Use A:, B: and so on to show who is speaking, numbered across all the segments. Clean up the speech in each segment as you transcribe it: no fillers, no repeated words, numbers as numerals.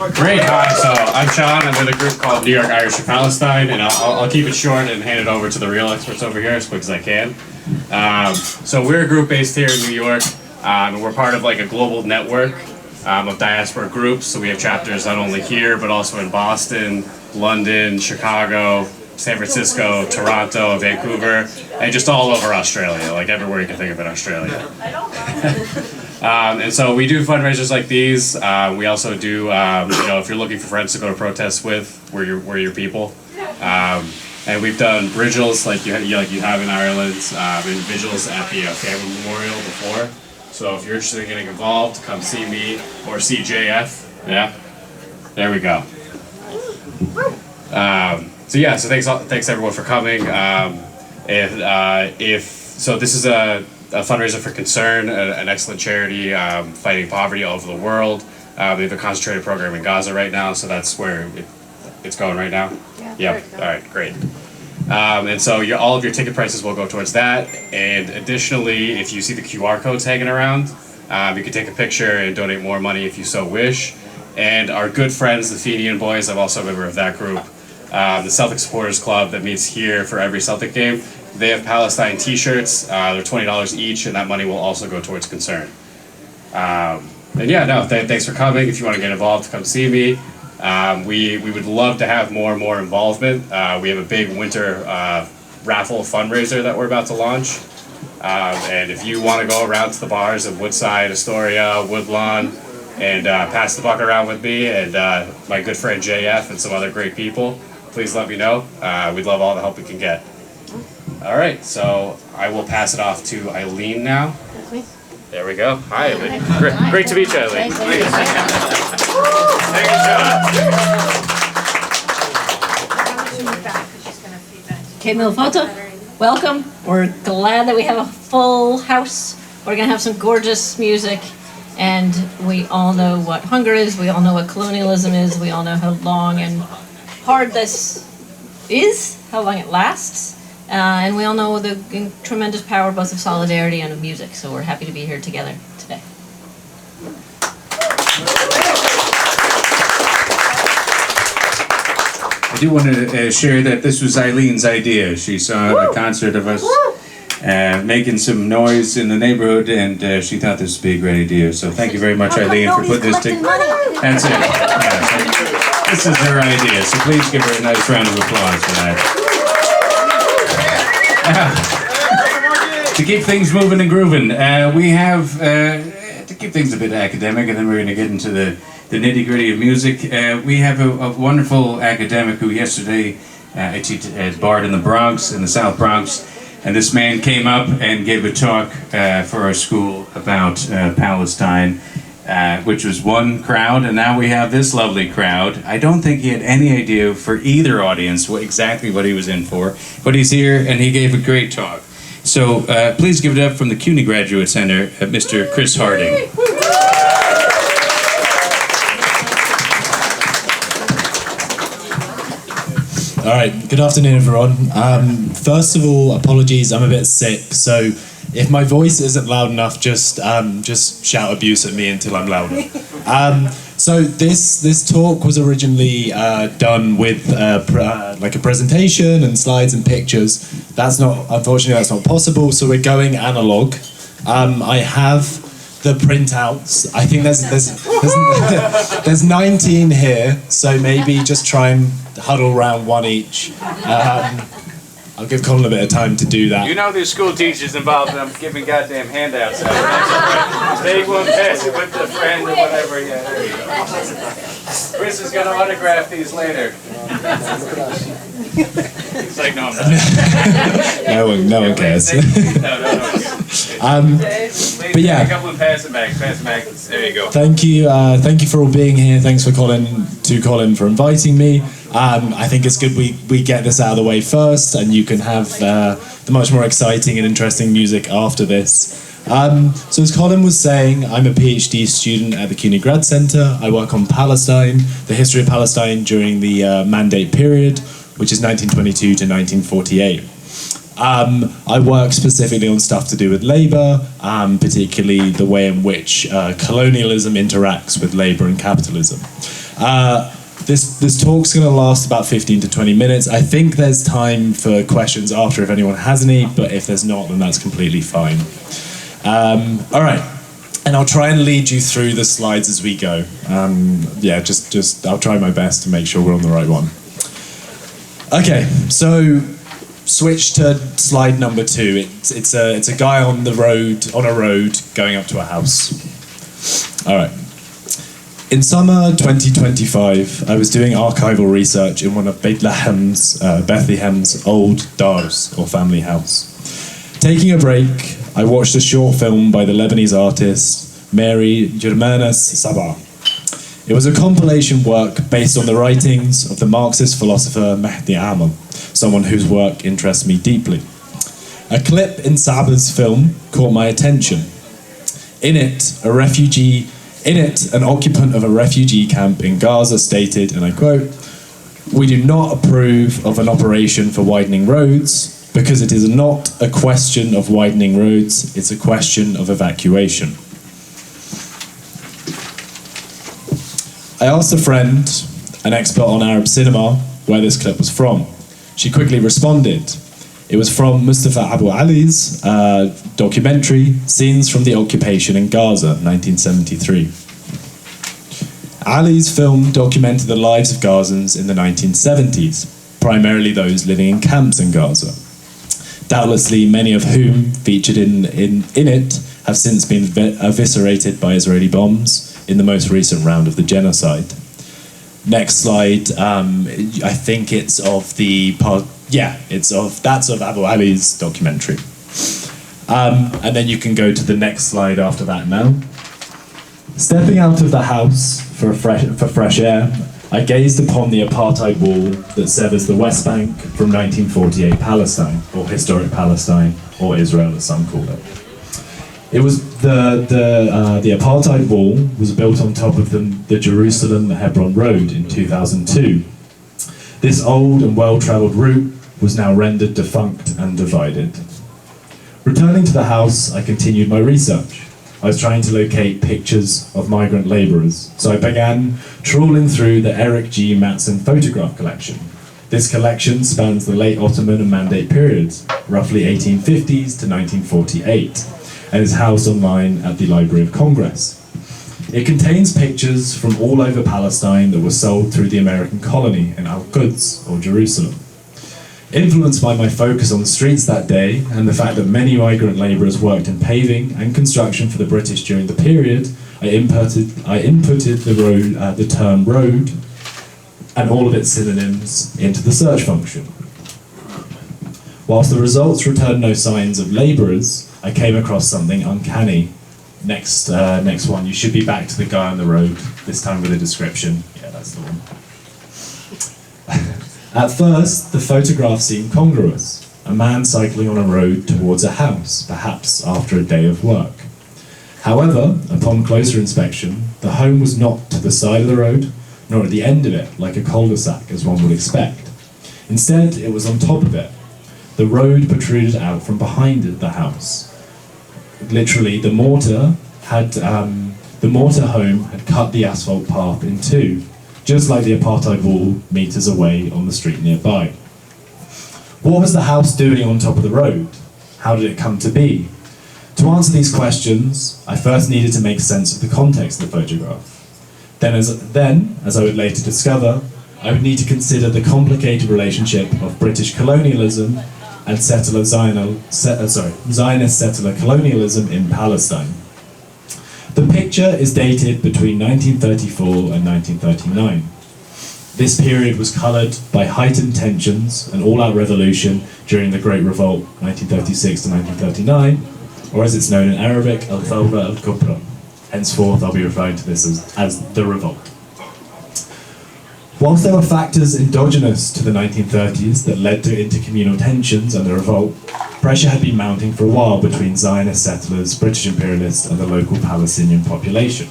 A: Great. Hi, so I'm Sean. I'm with a group called New York Irish for Palestine, and I'll keep it short and hand it over to the real experts over here as quick as I can. So we're a group based here in New York, and we're part of like a global network of diaspora groups. So we have chapters not only here, but also in Boston, London, Chicago, San Francisco, Toronto, Vancouver, and just all over Australia, like everywhere you can think of in Australia. And so we do fundraisers like these. We also do, if you're looking for friends to go to protests with, we're your people. And we've done vigils like you have in Ireland, and vigils at the Family Memorial before. So if you're interested in getting involved, come see me or see JF. Yeah, there we go. So thanks everyone for coming. So this is a fundraiser for Concern, an excellent charity fighting poverty all over the world. We have a concentrated program in Gaza right now, so that's where it's going right now. Yeah. All right, great. And so all of your ticket prices will go towards that. And additionally, if you see the QR codes hanging around, you can take a picture and donate more money if you so wish. And our good friends, the Fenian Boys, I'm also a member of that group. The Celtic Supporters Club that meets here for every Celtic game. They have Palestine t-shirts. They're $20 each, and that money will also go towards Concern. Thanks for coming. If you want to get involved, come see me. We would love to have more and more involvement. We have a big winter raffle fundraiser that we're about to launch. And if you want to go around to the bars of Woodside, Astoria, Woodlawn, and pass the buck around with me and my good friend JF and some other great people, please let me know. We'd love all the help we can get. All right, so I will pass it off to Eileen now. There we go. Hi, Eileen. Great to meet you, Eileen. Thank
B: you, Okay, Milfoto, welcome. We're glad that we have a full house. We're going to have some gorgeous music. And we all know what hunger is. We all know what colonialism is. We all know how long and hard this is, how long it lasts. And we all know the tremendous power both of solidarity and of music. So we're happy to be here together today.
C: I do want to share that this was Eileen's idea. She saw a concert of us making some noise in the neighborhood, and she thought this would be a great idea. So thank you very much, Eileen, for putting this together. That's it. Yeah, so this is her idea, so please give her a nice round of applause for that. To keep things moving and grooving, we have, to keep things a bit academic, and then we're going to get into the nitty-gritty of music. We have a wonderful academic who yesterday I teach at Bard in the Bronx, in the South Bronx. And this man came up and gave a talk for our school about Palestine, which was one crowd, and now we have this lovely crowd. I don't think he had any idea for either audience exactly what he was in for, but he's here and he gave a great talk. So please give it up from the CUNY Graduate Center, Mr. Chris Harding.
D: All right, good afternoon, everyone. First of all, apologies, I'm a bit sick, so if my voice isn't loud enough, just shout abuse at me until I'm louder. So this talk was originally done with like a presentation and slides and pictures. Unfortunately, that's not possible, so we're going analog. I have the printouts. I think there's 19 here, so maybe just try and huddle around one each. I'll give Colin a bit of time to do that.
C: You know there's school teachers involved in them giving goddamn handouts. Take one, pass it with a friend or whatever. Yeah, there you go. Chris is going to autograph these later. He's like, no, I'm not.
D: No one cares.
C: No.
D: But yeah.
C: A couple of pass it back. There you go.
D: Thank you for all being here. Thanks for Colin for inviting me. I think it's good we get this out of the way first, and you can have the much more exciting and interesting music after this. So as Colin was saying, I'm a PhD student at the CUNY Grad Center. I work on Palestine, the history of Palestine during the Mandate period, which is 1922 to 1948. I work specifically on stuff to do with labor, particularly the way in which colonialism interacts with labor and capitalism. This talk's going to last about 15 to 20 minutes. I think there's time for questions after if anyone has any, but if there's not, then that's completely fine. All right, and I'll try and lead you through the slides as we go. Just I'll try my best to make sure we're on the right one. Okay, so switch to slide number 2. It's a guy on a road going up to a house. All right. In summer 2025, I was doing archival research in one of Bethlehem's old dars, or family house. Taking a break, I watched a short film by the Lebanese artist Mary Germanes Sabah. It was a compilation work based on the writings of the Marxist philosopher Mehdi Amal, someone whose work interests me deeply. A clip in Sabah's film caught my attention. In it, an occupant of a refugee camp in Gaza stated, and I quote, "We do not approve of an operation for widening roads because it is not a question of widening roads, it's a question of evacuation." I asked a friend, an expert on Arab cinema, where this clip was from. She quickly responded. It was from Mustafa Abu Ali's documentary, Scenes from the Occupation in Gaza, 1973. Ali's film documented the lives of Gazans in the 1970s, primarily those living in camps in Gaza. Doubtlessly, many of whom featured in it have since been eviscerated by Israeli bombs in the most recent round of the genocide. Next slide, I think it's of that's of Abu Ali's documentary. And then you can go to the next slide after that now. Stepping out of the house for fresh air, I gazed upon the apartheid wall that severs the West Bank from 1948 Palestine, or historic Palestine, or Israel as some call it. It was the apartheid wall was built on top of the Jerusalem-Hebron road in 2002. This old and well-travelled route was now rendered defunct and divided. Returning to the house, I continued my research. I was trying to locate pictures of migrant labourers, so I began trawling through the Eric G. Matson photograph collection. This collection spans the late Ottoman and Mandate periods, roughly 1850s to 1948, and is housed online at the Library of Congress. It contains pictures from all over Palestine that were sold through the American colony in Al-Quds, or Jerusalem. Influenced by my focus on the streets that day, and the fact that many migrant labourers worked in paving and construction for the British during the period, I inputted the term road and all of its synonyms into the search function. Whilst the results returned no signs of labourers, I came across something uncanny. Next one. You should be back to the guy on the road, this time with a description. Yeah, that's the one. At first, the photograph seemed congruous. A man cycling on a road towards a house, perhaps after a day of work. However, upon closer inspection, the home was not to the side of the road, nor at the end of it, like a cul-de-sac, as one would expect. Instead, it was on top of it. The road protruded out from behind the house. Literally, the mortar home had cut the asphalt path in two, just like the apartheid wall meters away on the street nearby. What was the house doing on top of the road? How did it come to be? To answer these questions, I first needed to make sense of the context of the photograph. Then, as I would later discover, I would need to consider the complicated relationship of British colonialism and Zionist settler colonialism in Palestine. The picture is dated between 1934 and 1939. This period was coloured by heightened tensions and all-out revolution during the Great Revolt, 1936 to 1939, or as it's known in Arabic, Al-Thawra al-Kubra. Henceforth, I'll be referring to this as the revolt. Whilst there were factors endogenous to the 1930s that led to intercommunal tensions and the revolt, pressure had been mounting for a while between Zionist settlers, British imperialists, and the local Palestinian population.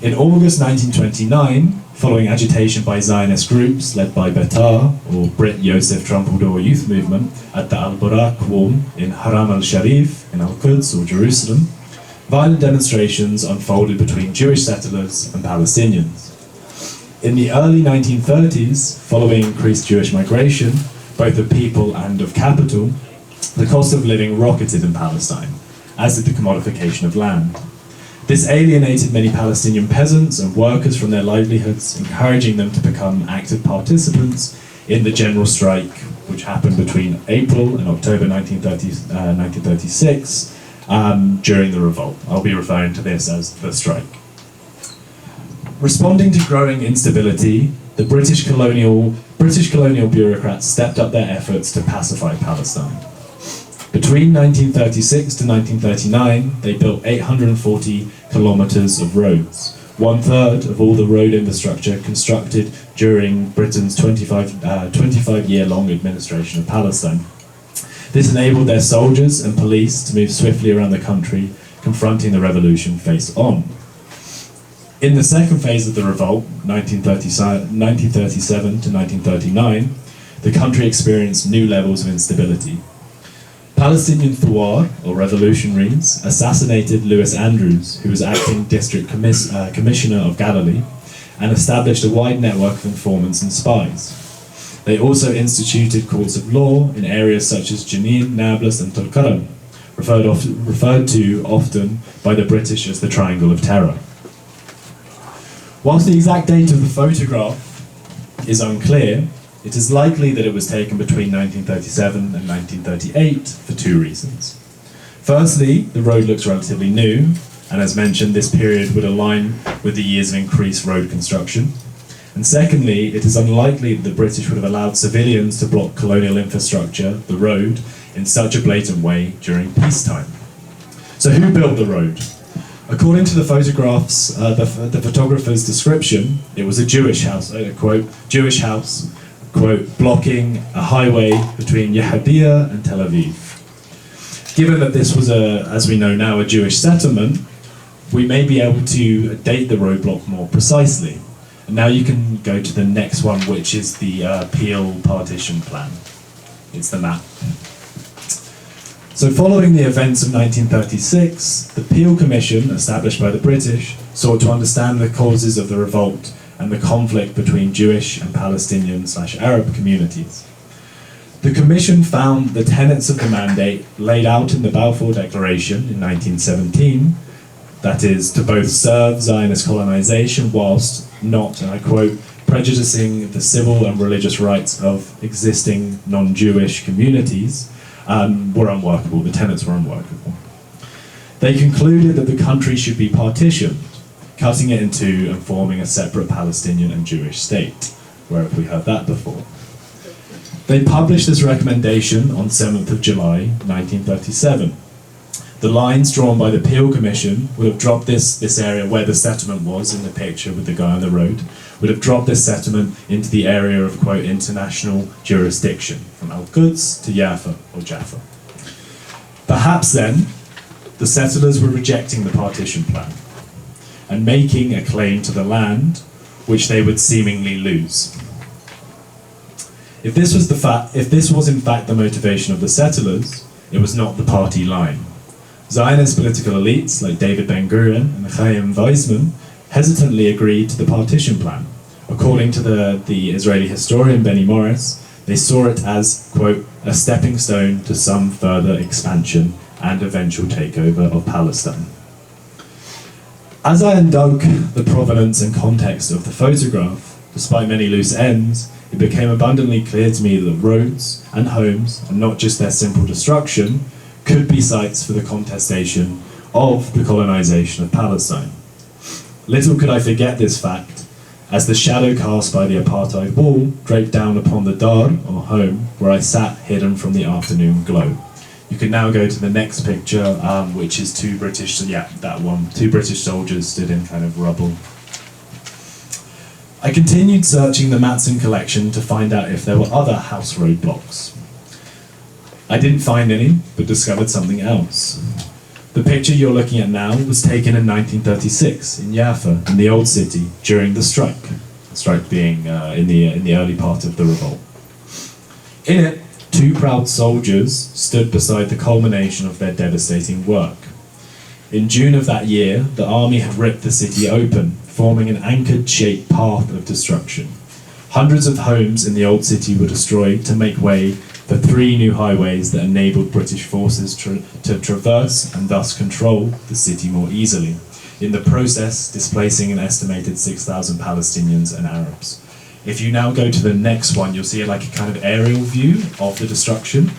D: In August 1929, following agitation by Zionist groups led by Betar, or Brit Yosef Trumpeldor Youth Movement, at the Al-Barak Wall in Haram al-Sharif in Al-Quds, or Jerusalem, Violent demonstrations unfolded between Jewish settlers and Palestinians. In the early 1930s, following increased Jewish migration, both of people and of capital, the cost of living rocketed in Palestine, as did the commodification of land. This alienated many Palestinian peasants and workers from their livelihoods, encouraging them to become active participants in the general strike, which happened between April and October 1936 during the revolt. I'll be referring to this as the strike. Responding to growing instability, the British colonial bureaucrats stepped up their efforts to pacify Palestine. Between 1936 to 1939, they built 840 kilometers of roads, 1/3 of all the road infrastructure constructed during Britain's 25-year-long administration of Palestine. This enabled their soldiers and police to move swiftly around the country, confronting the revolution face on. In the second phase of the revolt, 1937 to 1939, the country experienced new levels of instability. Palestinian Thawar, or revolutionaries, assassinated Lewis Andrews, who was acting district commissioner of Galilee, and established a wide network of informants and spies. They also instituted courts of law in areas such as Jenin, Nablus, and Tulkarm, referred to often by the British as the Triangle of Terror. Whilst the exact date of the photograph is unclear, it is likely that it was taken between 1937 and 1938 for two reasons. Firstly, the road looks relatively new, and as mentioned, this period would align with the years of increased road construction. And secondly, it is unlikely that the British would have allowed civilians to block colonial infrastructure, the road, in such a blatant way during peacetime. So who built the road? According to the photographs, the photographer's description, it was a Jewish house, quote, Jewish house, quote, blocking a highway between Yehudiya and Tel Aviv. Given that this was, as we know now, a Jewish settlement, we may be able to date the roadblock more precisely. And now you can go to the next one, which is the Peel partition plan. It's the map. So following the events of 1936, the Peel Commission, established by the British, sought to understand the causes of the revolt and the conflict between Jewish and Palestinian/Arab communities. The Commission found the tenets of the mandate laid out in the Balfour Declaration in 1917, that is, to both serve Zionist colonization whilst not, and I quote, prejudicing the civil and religious rights of existing non-Jewish communities, were unworkable. The tenets were unworkable. They concluded that the country should be partitioned, cutting it into and forming a separate Palestinian and Jewish state. Where have we heard that before? They published this recommendation on 7th of July, 1937. The lines drawn by the Peel Commission would have dropped this area where the settlement was in the picture with the guy on the road, would have dropped this settlement into the area of, quote, international jurisdiction, from Al-Quds to Jaffa or Jaffa. Perhaps then, the settlers were rejecting the partition plan and making a claim to the land which they would seemingly lose. If this was in fact the motivation of the settlers, it was not the party line. Zionist political elites like David Ben-Gurion and Chaim Weizmann hesitantly agreed to the partition plan. According to the Israeli historian Benny Morris, they saw it as, quote, a stepping stone to some further expansion and eventual takeover of Palestine. As I undug the provenance and context of the photograph, despite many loose ends, it became abundantly clear to me that roads and homes, and not just their simple destruction, could be sites for the contestation of the colonization of Palestine. Little could I forget this fact, as the shadow cast by the apartheid wall draped down upon the dar, or home, where I sat hidden from the afternoon glow. You can now go to the next picture, which is two British soldiers stood in kind of rubble. I continued searching the Matson collection to find out if there were other house roadblocks. I didn't find any, but discovered something else. The picture you're looking at now was taken in 1936 in Jaffa, in the Old City, during the strike. The strike being in the early part of the revolt. In it, two proud soldiers stood beside the culmination of their devastating work. In June of that year, the army had ripped the city open, forming an anchored-shaped path of destruction. Hundreds of homes in the old city were destroyed to make way for 3 new highways that enabled British forces to traverse and thus control the city more easily, in the process displacing an estimated 6,000 Palestinians and Arabs. If you now go to the next one, you'll see like a kind of aerial view of the destruction.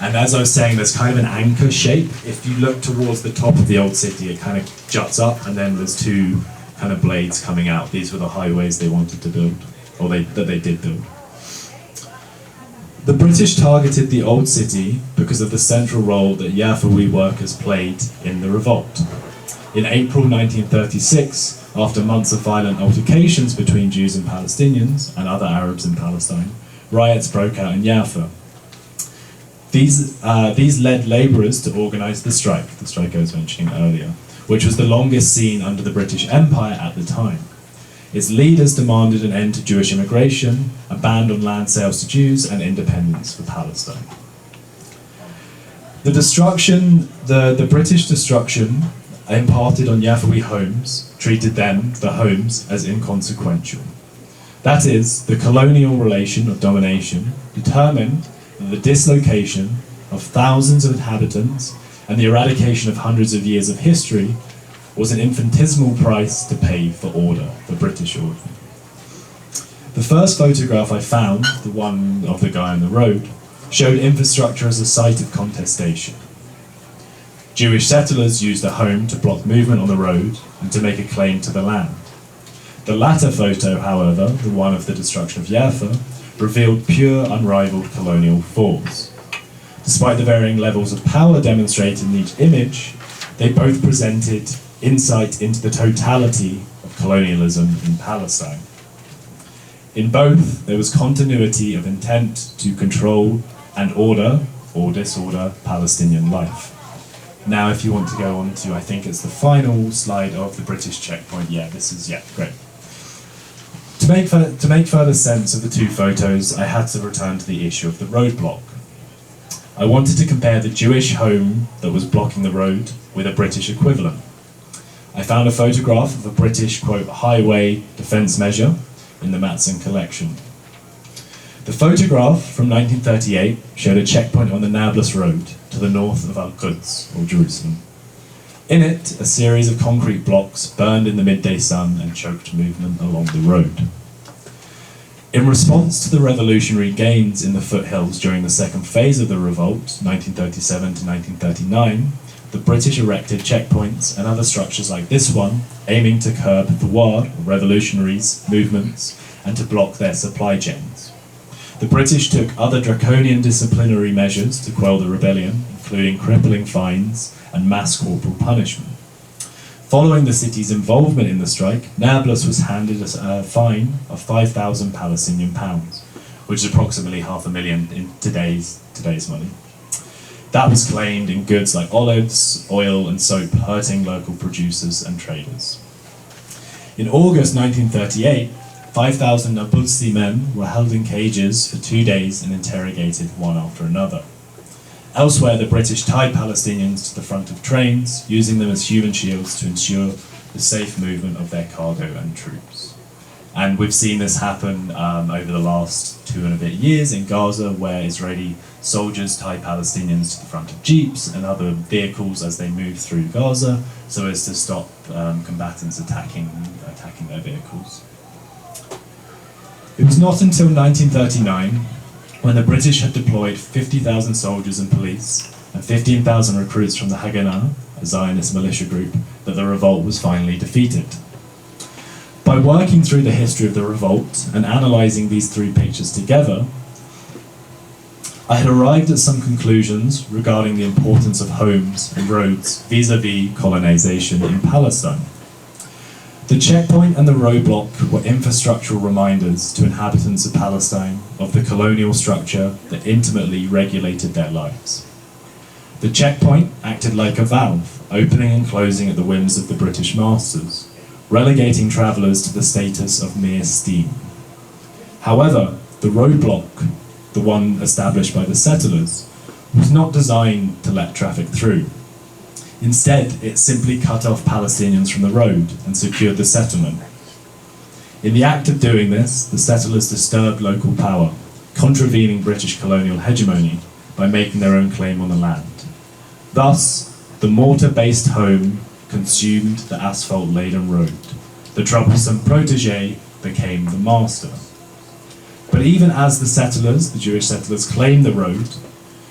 D: And as I was saying, there's kind of an anchor shape. If you look towards the top of the old city, it kind of juts up, and then there's 2 kind of blades coming out. These were the highways they wanted to build, or that they did build. The British targeted the old city because of the central role that Yafawi workers played in the revolt. In April 1936, after months of violent altercations between Jews and Palestinians and other Arabs in Palestine, riots broke out in Jaffa. These led labourers to organise the strike I was mentioning earlier, which was the longest seen under the British Empire at the time. Its leaders demanded an end to Jewish immigration, a ban on land sales to Jews, and independence for Palestine. The British destruction imparted on Yafawi homes treated them, the homes, as inconsequential. That is, the colonial relation of domination determined that the dislocation of thousands of inhabitants and the eradication of hundreds of years of history was an infinitesimal price to pay for order, for British order. The first photograph I found, the one of the guy on the road, showed infrastructure as a site of contestation. Jewish settlers used a home to block movement on the road and to make a claim to the land. The latter photo, however, the one of the destruction of Jaffa, revealed pure, unrivaled colonial force. Despite the varying levels of power demonstrated in each image, they both presented insight into the totality of colonialism in Palestine. In both, there was continuity of intent to control and order, or disorder, Palestinian life. Now, if you want to go on to, I think it's the final slide of the British checkpoint. Great. To make further sense of the 2 photos, I had to return to the issue of the roadblock. I wanted to compare the Jewish home that was blocking the road with a British equivalent. I found a photograph of a British, quote, highway defence measure in the Matson collection. The photograph from 1938 showed a checkpoint on the Nablus Road to the north of Al-Quds, or Jerusalem. In it, a series of concrete blocks burned in the midday sun and choked movement along the road. In response to the revolutionary gains in the foothills during the second phase of the revolt, 1937 to 1939, the British erected checkpoints and other structures like this one, aiming to curb the war, or revolutionaries' movements, and to block their supply chains. The British took other draconian disciplinary measures to quell the rebellion, including crippling fines and mass corporal punishment. Following the city's involvement in the strike, Nablus was handed a fine of 5,000 Palestinian pounds, which is approximately $500,000 in today's money. That was claimed in goods like olives, oil, and soap, hurting local producers and traders. In August 1938, 5,000 Nabulsi men were held in cages for 2 days and interrogated one after another. Elsewhere, the British tied Palestinians to the front of trains, using them as human shields to ensure the safe movement of their cargo and troops. And we've seen this happen over the last 2 and a bit years in Gaza, where Israeli soldiers tie Palestinians to the front of jeeps and other vehicles as they move through Gaza, so as to stop combatants attacking their vehicles. It was not until 1939, when the British had deployed 50,000 soldiers and police and 15,000 recruits from the Haganah, a Zionist militia group, that the revolt was finally defeated. By working through the history of the revolt and analysing these 3 pictures together, I had arrived at some conclusions regarding the importance of homes and roads vis-à-vis colonisation in Palestine. The checkpoint and the roadblock were infrastructural reminders to inhabitants of Palestine of the colonial structure that intimately regulated their lives. The checkpoint acted like a valve, opening and closing at the whims of the British masters, relegating travellers to the status of mere steam. However, the roadblock, the one established by the settlers, was not designed to let traffic through. Instead, it simply cut off Palestinians from the road and secured the settlement. In the act of doing this, the settlers disturbed local power, contravening British colonial hegemony by making their own claim on the land. Thus, the mortar-based home consumed the asphalt-laden road. The troublesome protégé became the master. But even as the Jewish settlers, claimed the road,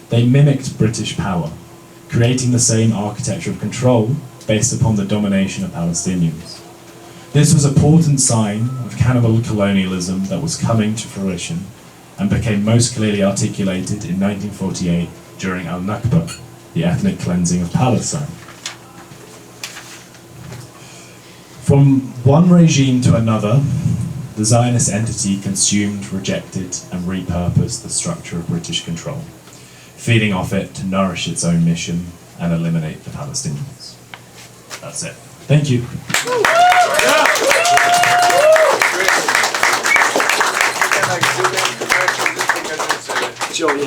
D: they mimicked British power, creating the same architecture of control based upon the domination of Palestinians. This was a portent sign of cannibal colonialism that was coming to fruition and became most clearly articulated in 1948 during Al-Nakba, the ethnic cleansing of Palestine. From one regime to another, the Zionist entity consumed, rejected, and repurposed the structure of British control, feeding off it to nourish its own mission and eliminate the Palestinians. That's it. Thank you.
E: Sure, yeah.